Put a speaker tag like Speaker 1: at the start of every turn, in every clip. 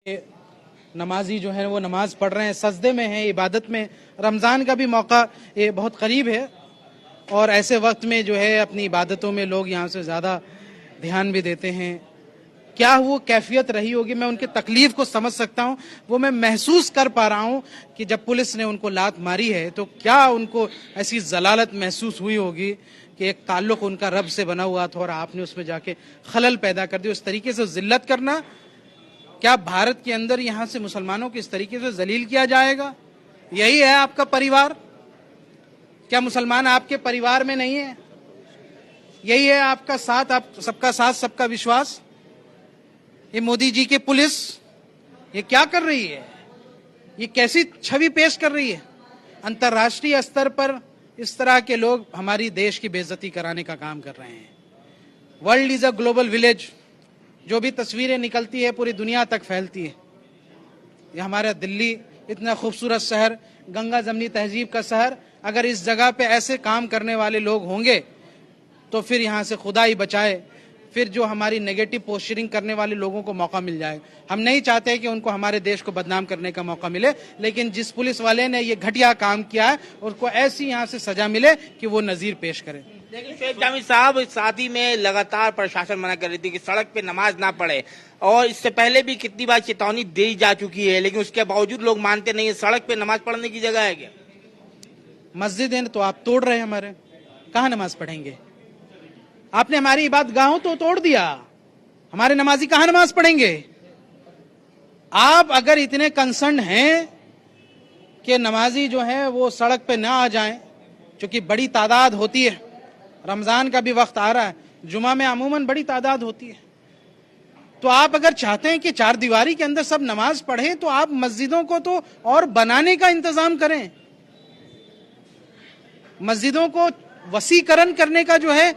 Speaker 1: नमाजी जो है वो नमाज पढ़ रहे हैं, सजदे में हैं, इबादत में। रमज़ान का भी मौका ये बहुत करीब है और ऐसे वक्त में जो है अपनी इबादतों में लोग यहाँ से ज़्यादा ध्यान भी देते हैं। क्या वो कैफियत रही होगी, मैं उनकी तकलीफ को समझ सकता हूँ। वो मैं महसूस कर पा रहा हूँ कि जब पुलिस ने उनको लात मारी है तो क्या उनको ऐसी जलालत महसूस हुई होगी कि एक ताल्लुक उनका रब से बना हुआ था और आपने उसमें जाके खलल पैदा कर दी। उस तरीके से जिल्लत करना, क्या भारत के अंदर यहाँ से मुसलमानों को इस तरीके से जलील किया जाएगा? यही है आपका परिवार? क्या मुसलमान आपके परिवार में नहीं है? यही है आपका साथ, आप सबका साथ सबका विश्वास? ये मोदी जी की पुलिस ये क्या कर रही है? ये कैसी छवि पेश कर रही है? अंतर्राष्ट्रीय स्तर पर इस तरह के लोग हमारी देश की बेइज्जती कराने का काम कर रहे हैं। World is a global village. जो भी तस्वीरें निकलती है पूरी दुनिया तक फैलती है। ये हमारा दिल्ली इतना खूबसूरत शहर, गंगा जमनी तहजीब का शहर, अगर इस जगह पे ऐसे काम करने वाले लोग होंगे तो फिर यहाँ से खुदा ही बचाए, फिर जो हमारी नेगेटिव पोस्चरिंग करने वाले लोगों को मौका मिल जाए। हम नहीं चाहते कि उनको हमारे देश को बदनाम करने का मौका मिले, लेकिन जिस पुलिस वाले ने ये घटिया काम किया है उसको ऐसी यहाँ से सजा मिले कि वो नजीर पेश करे।
Speaker 2: लेकिन शेख जामी साहब, शादी में लगातार प्रशासन मना कर रही थी कि सड़क पे नमाज ना पढ़े, और इससे पहले भी कितनी बार चेतावनी दी जा चुकी है, लेकिन उसके बावजूद लोग मानते नहीं है। सड़क पे नमाज पढ़ने की जगह है क्या?
Speaker 1: मस्जिदें तो आप तोड़ रहे हैं, हमारे कहाँ नमाज पढ़ेंगे? आपने हमारी इबादतगाहों तो तोड़ दिया, हमारे नमाजी कहाँ नमाज पढ़ेंगे? आप अगर इतने कंसर्न हैं कि नमाजी जो है वो सड़क पे ना आ जाएं, क्योंकि बड़ी तादाद होती है, रमजान का भी वक्त आ रहा है, जुमा में अमूमन बड़ी तादाद होती है, तो आप अगर चाहते हैं कि चार दीवारी के अंदर सब नमाज पढ़ें तो आप मस्जिदों को तो और बनाने का इंतजाम करें। मस्जिदों को वसीकरण करने का जो है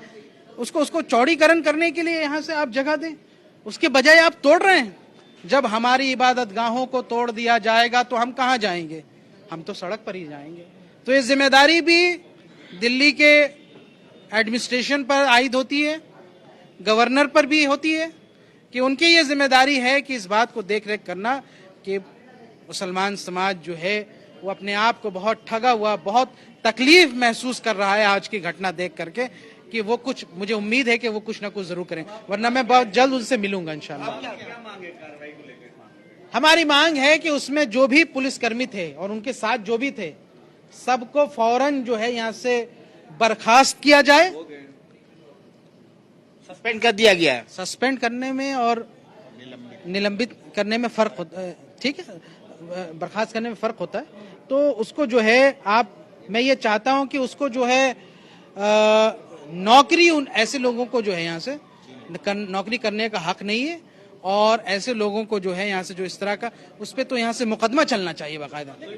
Speaker 1: उसको चौड़ीकरण करने के लिए यहां से आप जगह दें, उसके बजाय आप तोड़ रहे हैं। जब हमारी इबादत गाहों को तोड़ दिया जाएगा तो हम कहां जाएंगे? हम तो सड़क पर ही जाएंगे। तो ये जिम्मेदारी भी दिल्ली के एडमिनिस्ट्रेशन पर आयद होती है, गवर्नर पर भी होती है कि उनकी ये जिम्मेदारी है कि इस बात को देख रेख करना कि मुसलमान समाज जो है वो अपने आप को बहुत ठगा हुआ, बहुत तकलीफ महसूस कर रहा है आज की घटना देख करके, कि वो कुछ, मुझे उम्मीद है कि वो कुछ ना कुछ जरूर करें, वरना मैं बहुत जल्द उनसे मिलूंगा इंशाल्लाह। हमारी मांग है कि उसमें जो भी पुलिसकर्मी थे और उनके साथ जो भी थे, सबको फौरन जो है यहाँ से बर्खास्त किया जाए।
Speaker 2: सस्पेंड कर दिया गया है।
Speaker 1: सस्पेंड करने में और निलंबित करने में फर्क होता है, ठीक है, बर्खास्त करने में फर्क होता है। तो उसको जो है मैं ये चाहता हूं कि उसको जो है नौकरी, उन ऐसे लोगों को जो है यहाँ से नौकरी करने का हक नहीं है, और ऐसे लोगों को जो है यहाँ से जो इस तरह का, उस पर तो यहाँ से मुकदमा चलना चाहिए बाकायदा।
Speaker 3: दूसरे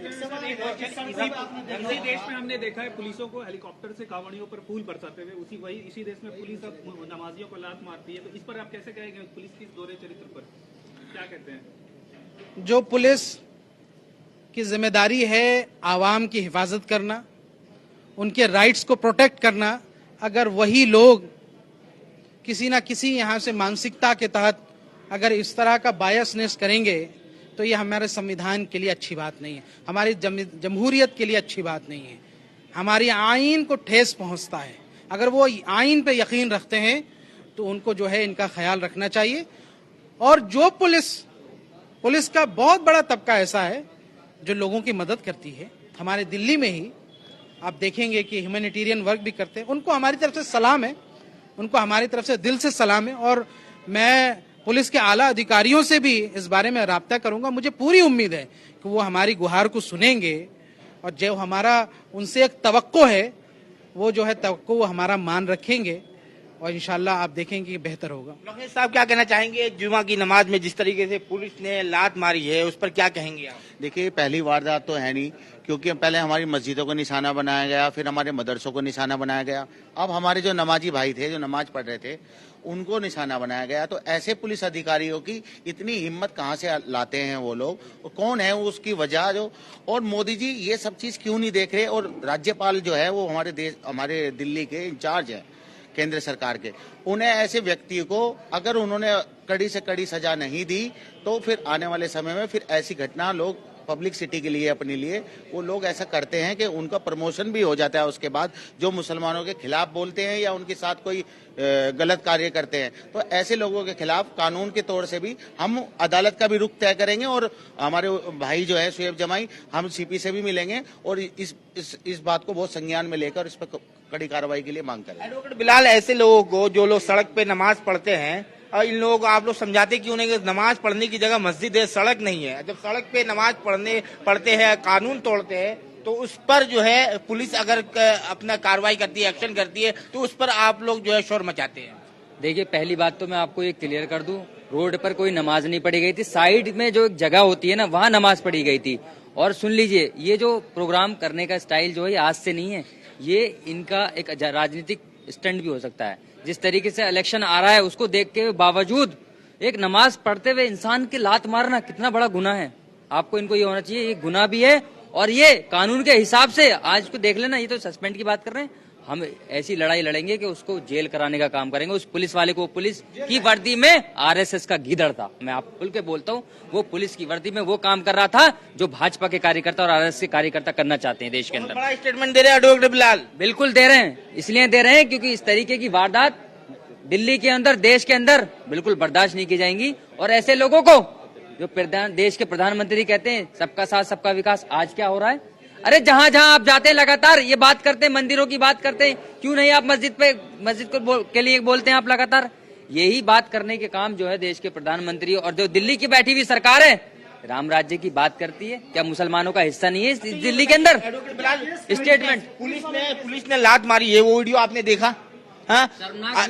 Speaker 3: देश में हमने देखा है पुलिसों को हेलीकॉप्टर से कांवड़ियों पर फूल बरसाते हुए, इसी देश में पुलिस अब नमाजियों को लात मारती है, तो इस पर आप कैसे कहेंगे? पुलिस की दोहरे चरित्र पर क्या कहते हैं?
Speaker 1: जो पुलिस की जिम्मेदारी है आवाम की हिफाजत करना, उनके राइट्स को प्रोटेक्ट करना, अगर वही लोग किसी ना किसी यहाँ से मानसिकता के तहत अगर इस तरह का बायसनेस करेंगे तो ये हमारे संविधान के लिए अच्छी बात नहीं है, हमारी जमहूरियत के लिए अच्छी बात नहीं है, हमारी आइन को ठेस पहुंचता है। अगर वो आइन पे यकीन रखते हैं तो उनको जो है इनका ख्याल रखना चाहिए। और जो पुलिस का बहुत बड़ा तबका ऐसा है जो लोगों की मदद करती है, हमारे दिल्ली में ही आप देखेंगे कि ह्यूमैनिटेरियन वर्क भी करते हैं, उनको हमारी तरफ से सलाम है, उनको हमारी तरफ से दिल से सलाम है। और मैं पुलिस के आला अधिकारियों से भी इस बारे में राब्ता करूंगा। मुझे पूरी उम्मीद है कि वो हमारी गुहार को सुनेंगे और जो हमारा उनसे एक तवक्को है वो जो है तवक्को वो हमारा मान रखेंगे, और इंशाल्लाह आप देखेंगे कि बेहतर होगा।
Speaker 2: लखनऊ साहब क्या कहना चाहेंगे? जुमा की नमाज में जिस तरीके से पुलिस ने लात मारी है उस पर क्या कहेंगे आप?
Speaker 4: देखिए, पहली वारदात तो है नहीं, क्योंकि पहले हमारी मस्जिदों को निशाना बनाया गया, फिर हमारे मदरसों को निशाना बनाया गया, अब हमारे जो नमाजी भाई थे जो नमाज पढ़ रहे थे उनको निशाना बनाया गया। तो ऐसे पुलिस अधिकारियों की इतनी हिम्मत कहाँ से लाते हैं वो लोग, कौन है उसकी वजह जो, और मोदी जी ये सब चीज क्यों नहीं देख रहे? और राज्यपाल जो है वो हमारे दिल्ली के इंचार्ज है केंद्र सरकार के, उन्हें ऐसे व्यक्ति को अगर उन्होंने कड़ी से कड़ी सजा नहीं दी तो फिर आने वाले समय में फिर ऐसी घटना लोग पब्लिसिटी के लिए अपने लिए वो लोग ऐसा करते हैं कि उनका प्रमोशन भी हो जाता है। उसके बाद जो मुसलमानों के खिलाफ बोलते हैं या उनके साथ कोई गलत कार्य करते हैं तो ऐसे लोगों के खिलाफ कानून के तौर से भी हम अदालत का भी रुख तय करेंगे और हमारे भाई जो है शुएब जमाई हम सीपी से भी मिलेंगे और इस बात को बहुत संज्ञान में लेकर इस पर कड़ी कार्रवाई के लिए मांग करेंगे।
Speaker 2: एडवोकेट बिलाल, ऐसे लोगों को जो लोग सड़क पे नमाज पढ़ते हैं और इन लोगों को आप लोग समझाते कि उन्हें नमाज पढ़ने की जगह मस्जिद है, सड़क नहीं है। जब सड़क पे नमाज पढ़ते हैं, कानून तोड़ते हैं, तो उस पर जो है पुलिस अगर अपना कार्रवाई करती है, एक्शन करती है, तो उस पर आप लोग जो है शोर मचाते हैं।
Speaker 5: देखिए, पहली बात तो मैं आपको ये क्लियर कर दूं, रोड पर कोई नमाज नहीं पढ़ी गई थी। साइड में जो एक जगह होती है ना, वहाँ नमाज पढ़ी गई थी। और सुन लीजिए, ये जो प्रोग्राम करने का स्टाइल जो है आज से नहीं है, ये इनका एक राजनीतिक स्टंट भी हो सकता है। जिस तरीके से इलेक्शन आ रहा है उसको देख के बावजूद एक नमाज पढ़ते हुए इंसान की लात मारना कितना बड़ा गुनाह है। आपको इनको ये होना चाहिए, ये गुनाह भी है और ये कानून के हिसाब से आज को देख लेना। ये तो सस्पेंड की बात कर रहे हैं, हम ऐसी लड़ाई लड़ेंगे कि उसको जेल कराने का काम करेंगे। उस पुलिस वाले को, पुलिस की वर्दी में आरएसएस का गीदड़ था, मैं आप खुल के बोलता हूँ, वो पुलिस की वर्दी में वो काम कर रहा था जो भाजपा के कार्यकर्ता और आरएसएस के कार्यकर्ता करना चाहते हैं देश के अंदर।
Speaker 2: बड़ा स्टेटमेंट दे रहे हैं एडवोकेट बिलाल।
Speaker 5: बिल्कुल दे रहे हैं, इसलिए दे रहे हैं क्योंकि इस तरीके की वारदात दिल्ली के अंदर, देश के अंदर बिल्कुल बर्दाश्त नहीं की जाएंगी। और ऐसे लोगों को जो देश के प्रधानमंत्री कहते हैं सबका साथ सबका विकास, आज क्या हो रहा है? अरे जहां जहां आप जाते हैं लगातार ये बात करते हैं, मंदिरों की बात करते हैं, क्यों नहीं आप मस्जिद के लिए बोलते हैं आप लगातार? यही बात करने के काम जो है देश के प्रधानमंत्री और जो दिल्ली की बैठी हुई सरकार है राम राज्य की बात करती है। क्या मुसलमानों का हिस्सा नहीं है इस दिल्ली के अंदर? स्टेटमेंट
Speaker 2: पुलिस ने लात मारी है, वो वीडियो आपने देखा? हाँ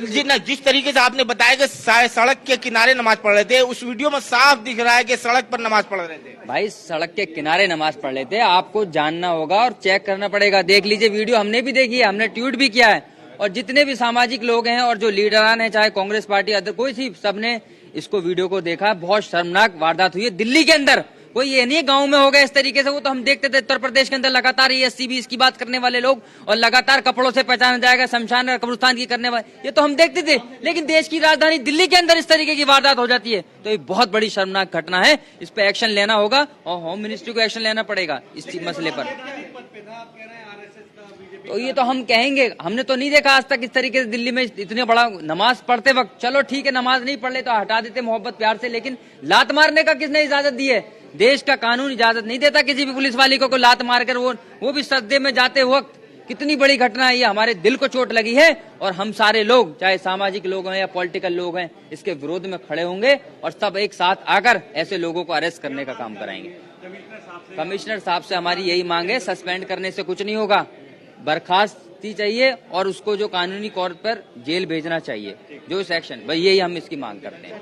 Speaker 2: जिस तरीके से आपने बताया कि सड़क के किनारे नमाज पढ़ रहे थे, उस वीडियो में साफ दिख रहा है कि सड़क पर नमाज पढ़ रहे थे।
Speaker 5: भाई सड़क के किनारे नमाज पढ़ रहे थे, आपको जानना होगा और चेक करना पड़ेगा। देख लीजिए वीडियो, हमने भी देखी है, हमने ट्वीट भी किया है और जितने भी सामाजिक लोग हैं और जो लीडरान है, चाहे कांग्रेस पार्टी अदर कोई सी, सबने इसको वीडियो को देखा। बहुत शर्मनाक वारदात हुई है दिल्ली के अंदर। कोई ये नहीं गांव में हो गया इस तरीके से, वो तो हम देखते थे उत्तर प्रदेश के अंदर लगातार ये 80-20 की बात करने वाले लोग और लगातार कपड़ों से पहचाना जाएगा शमशान और कब्रिस्तान की करने वाले, ये तो हम देखते थे। लेकिन देश की राजधानी दिल्ली के अंदर इस तरीके की वारदात हो जाती है तो ये बहुत बड़ी शर्मनाक घटना है। इस पे एक्शन लेना होगा और होम मिनिस्ट्री को एक्शन लेना पड़ेगा इस मसले पर। तो ये तो हम कहेंगे, हमने तो नहीं देखा आज तक इस तरीके से दिल्ली में इतने बड़ा नमाज पढ़ते वक्त। चलो ठीक है, नमाज नहीं पढ़ ले तो हटा देते मोहब्बत प्यार से, लेकिन लात मारने का किसने इजाजत दी है? देश का कानून इजाजत नहीं देता किसी भी पुलिस वाले को लात मारकर, वो भी सजदे में जाते वक्त। कितनी बड़ी घटना है ये, हमारे दिल को चोट लगी है और हम सारे लोग, चाहे सामाजिक लोग हैं या पॉलिटिकल लोग हैं, इसके विरोध में खड़े होंगे और सब एक साथ आकर ऐसे लोगों को अरेस्ट करने का काम कराएंगे। कमिश्नर साहब से हमारी यही मांग है, सस्पेंड करने से कुछ नहीं होगा, बर्खास्ती चाहिए और उसको जो कानूनी तौर पर जेल भेजना चाहिए, जो सेक्शन, भाई यही हम इसकी मांग करते हैं।